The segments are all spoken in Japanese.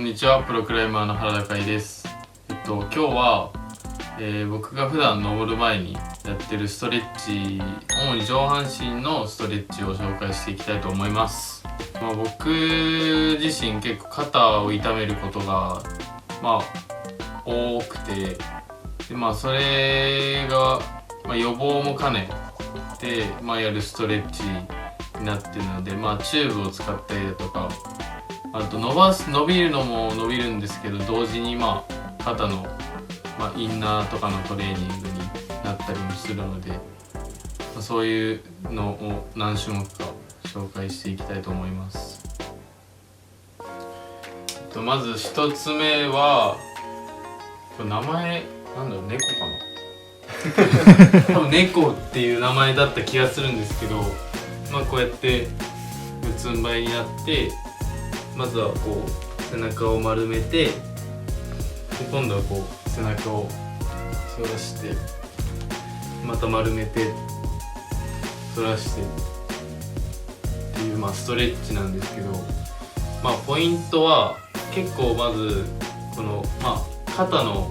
にちは、プロクライマーの原田海です。今日は、僕が普段登る前にやってるストレッチ、主に上半身のストレッチを紹介していきたいと思います。僕自身結構肩を痛めることが多くて、でそれが、予防も兼ねて、やるストレッチになってるので、チューブを使ったりだとか、あと伸びるのも伸びるんですけど、同時に肩の、インナーとかのトレーニングになったりもするので、そういうのを何種目か紹介していきたいと思います。まず一つ目はこれ名前なんだろう、猫かな多分猫っていう名前だった気がするんですけど、こうやって四つん這いになって、まずはこう背中を丸めて、で今度はこう背中を反らして、また丸めて反らしてっていうストレッチなんですけど、ポイントは結構まずこの肩の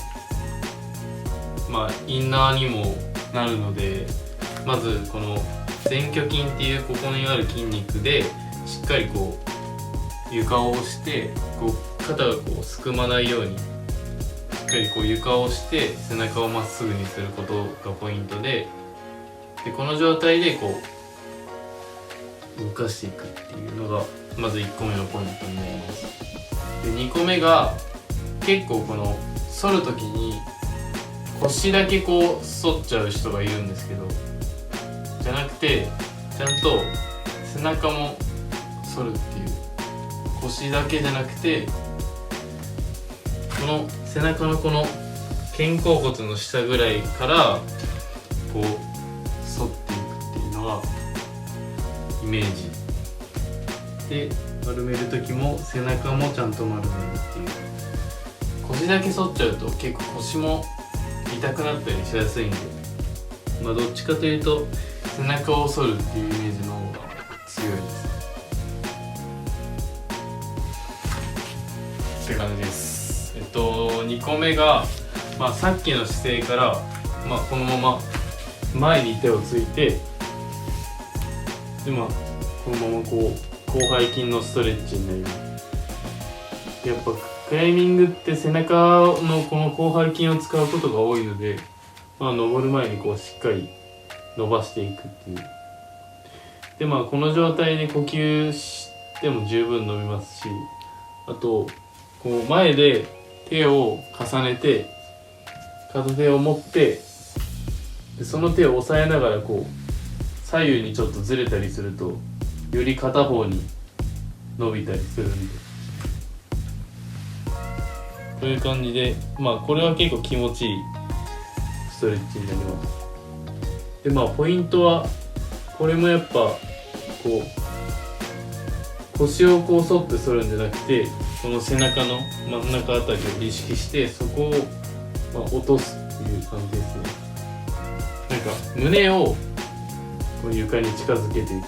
インナーにもなるので、まずこの前鋸筋っていうここにある筋肉でしっかりこう床を押して、こう肩がこうすくまないようにしっかりこう床を押して背中をまっすぐにすることがポイントで、この状態でこう動かしていくっていうのがまず1個目のポイントになります。で2個目が結構この反る時に腰だけこう反っちゃう人がいるんですけど、じゃなくてちゃんと背中も反るっていう、腰だけじゃなくてこの背中のこの肩甲骨の下ぐらいからこう反っていくっていうのがイメージで、丸める時も背中もちゃんと丸めるっていう。腰だけ反っちゃうと結構腰も痛くなったりしやすいんで、どっちかというと背中を反るっていうイメージの方が強いですって感じです。2個目が、さっきの姿勢から、このまま前に手をついて、でこのままこう広背筋のストレッチになります。やっぱクライミングって背中のこの広背筋を使うことが多いので、登る前にこうしっかり伸ばしていくっていう。でこの状態で呼吸しても十分伸びますし、あとこう前で手を重ねて片手を持って、でその手を押さえながらこう左右にちょっとずれたりすると、より片方に伸びたりするんで、こういう感じでこれは結構気持ちいいストレッチになります。でポイントはこれもやっぱこう腰をこう反って反るんじゃなくて、この背中の真ん中あたりを意識して、そこを落とすっていう感じですね。胸をこう床に近づけていくっていう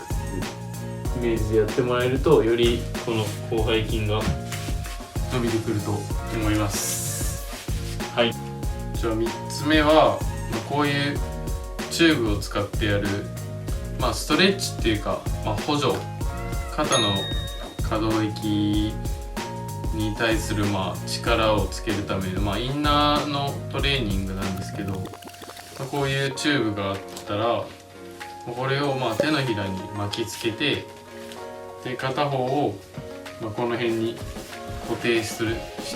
イメージでやってもらえると、よりこの広背筋が伸びてくると思います。はい。じゃあ3つ目は、こういうチューブを使ってやる、ストレッチっていうか、補助、肩の可動域に対する力をつけるための、インナーのトレーニングなんですけど、こういうチューブがあったら、これを手のひらに巻きつけて、で片方をこの辺に固定し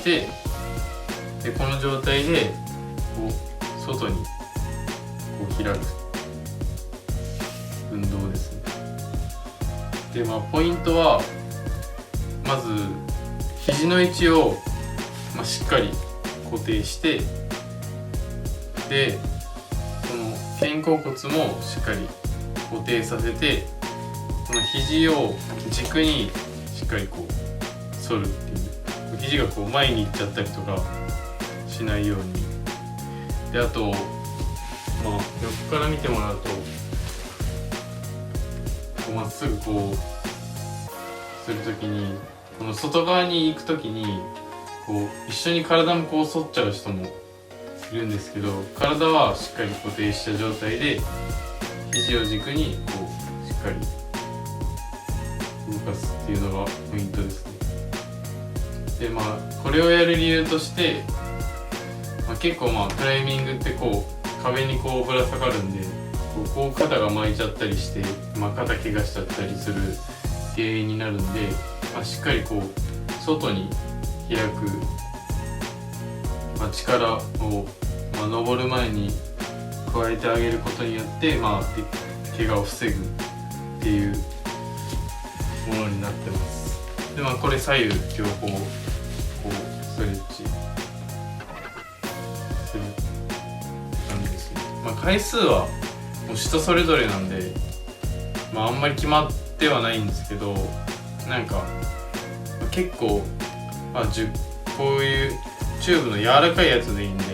て、でこの状態でこう外にこう開く運動ですね。でポイントはまず肘の位置をしっかり固定して、でこの肩甲骨もしっかり固定させて、この肘を軸にしっかりこう反るっていう、肘がこう前に行っちゃったりとかしないように。であと横から見てもらうと、まっすぐこうするときに、この外側に行くときにこう一緒に体もこう反っちゃう人もいるんですけど、体はしっかり固定した状態で肘を軸にこうしっかり動かすっていうのがポイントですね。でこれをやる理由として、結構クライミングってこう壁にこうぶら下がるんで、こう肩が巻いちゃったりして、肩怪我しちゃったりする原因になるんで、しっかりこう外に開く、力を、登る前に加えてあげることによって、怪我を防ぐっていうものになってます。でこれ左右両方こうストレッチする感じですね。回数はもう人それぞれなんで、あんまり決まってはないんですけど、結構、こういうチューブの柔らかいやつでいいんで、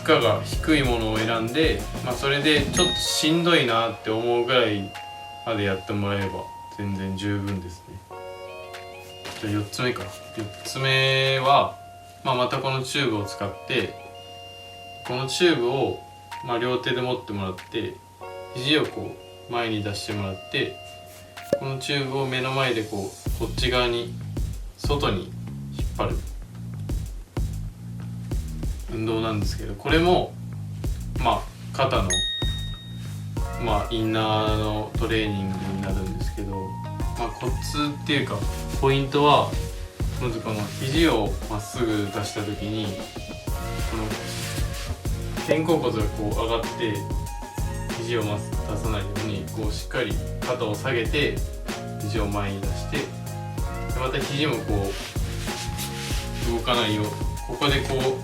負荷が低いものを選んで、それでちょっとしんどいなって思うぐらいまでやってもらえれば全然十分ですね。じゃあ4つ目か。4つ目は、またこのチューブを使って、このチューブを両手で持ってもらって、肘をこう前に出してもらって、このチューブを目の前でこっち側に外に引っ張る運動なんですけど、これも肩のインナーのトレーニングになるんですけど、コツっていうかポイントは、まずこの肘をまっすぐ出した時に、この肩甲骨がこう上がって肘を出さないようにこうしっかり肩を下げて肘を前に出して、でまた肘もこう動かないよう、ここでこ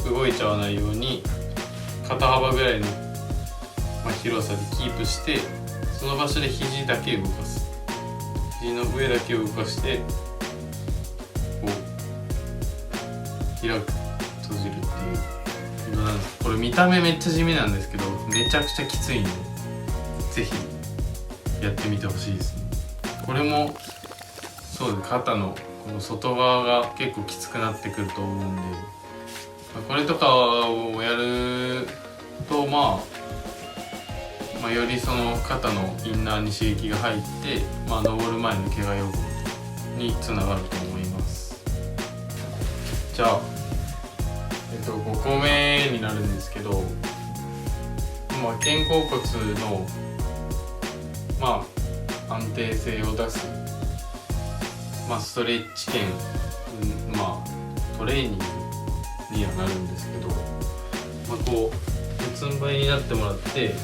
う動いちゃわないように肩幅ぐらいの、広さでキープして、その場所で肘だけ動かす、肘の上だけを動かしてこう開く閉じるっていう運動なんです。これ見た目めっちゃ地味なんですけど、めちゃくちゃきついんで、ぜひやってみてほしいですね。これもそうです。肩のこの外側が結構きつくなってくると思うんで、これとかをやるとよりその肩のインナーに刺激が入って、登る前の怪我予防につながると思います。じゃあ、5個目になるんですけど、肩甲骨の安定性を出す、ストレッチ兼、トレーニングにはなるんですけど、こう四つん這いになってもらって、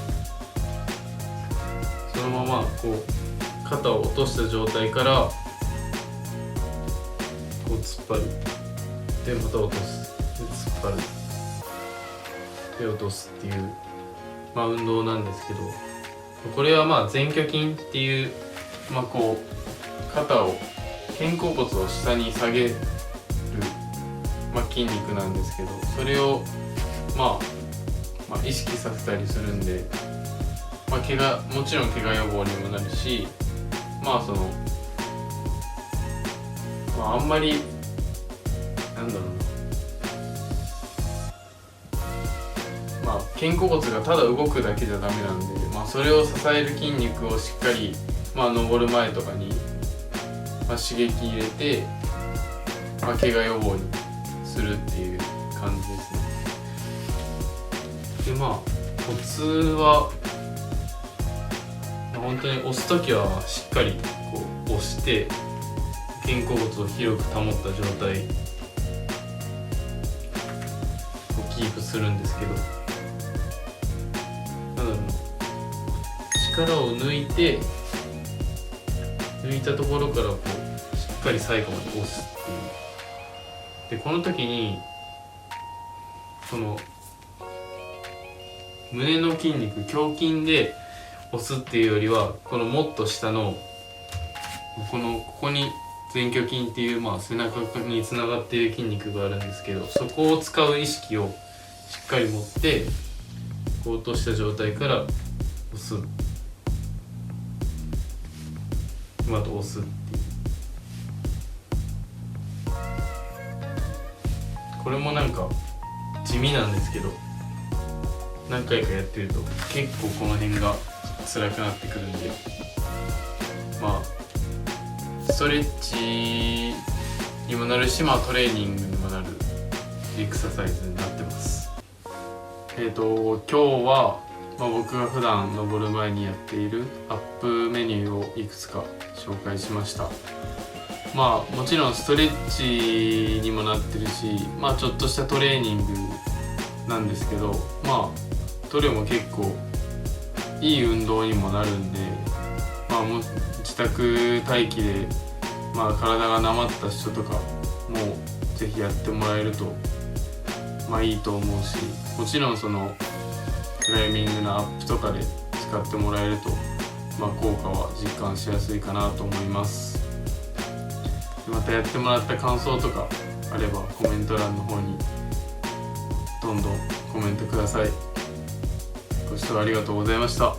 そのままこう肩を落とした状態からこう突っ張る、でまた落とす、で突っ張る、で落とすっていう、運動なんですけど、これは前鋸筋っていう、こう肩を肩甲骨を下に下げる、筋肉なんですけど、それを意識させたりするんで、もちろん怪我予防にもなるし、あんまり肩甲骨がただ動くだけじゃダメなんで、それを支える筋肉をしっかり、登る前とかに、刺激入れて、怪我予防にするっていう感じですね。でコツは本当に押すときはしっかりこう押して肩甲骨を広く保った状態をキープするんですけど、力を抜いたところからこうしっかり最後まで押すっていう。でこの時にその胸の筋肉、胸筋で押すっていうよりは、このもっと下のここに前鋸筋っていう背中につながっている筋肉があるんですけど、そこを使う意識をしっかり持ってこう落とした状態から押す、また押すっていう。これもなんか地味なんですけど、何回かやってると結構この辺が辛くなってくるんで、まあストレッチにもなるし、トレーニングにもなるエクササイズになってます。今日は、僕が普段登る前にやっているアップメニューをいくつか紹介しました。もちろんストレッチにもなってるし、ちょっとしたトレーニングなんですけど、どれも結構いい運動にもなるんで、もう自宅待機で、体がなまった人とかもぜひやってもらえるといいと思うし、もちろんそのクライミングのアップとかで使ってもらえると、効果は実感しやすいかなと思います。またやってもらった感想とかあればコメント欄の方にどんどんコメントください。ご視聴ありがとうございました。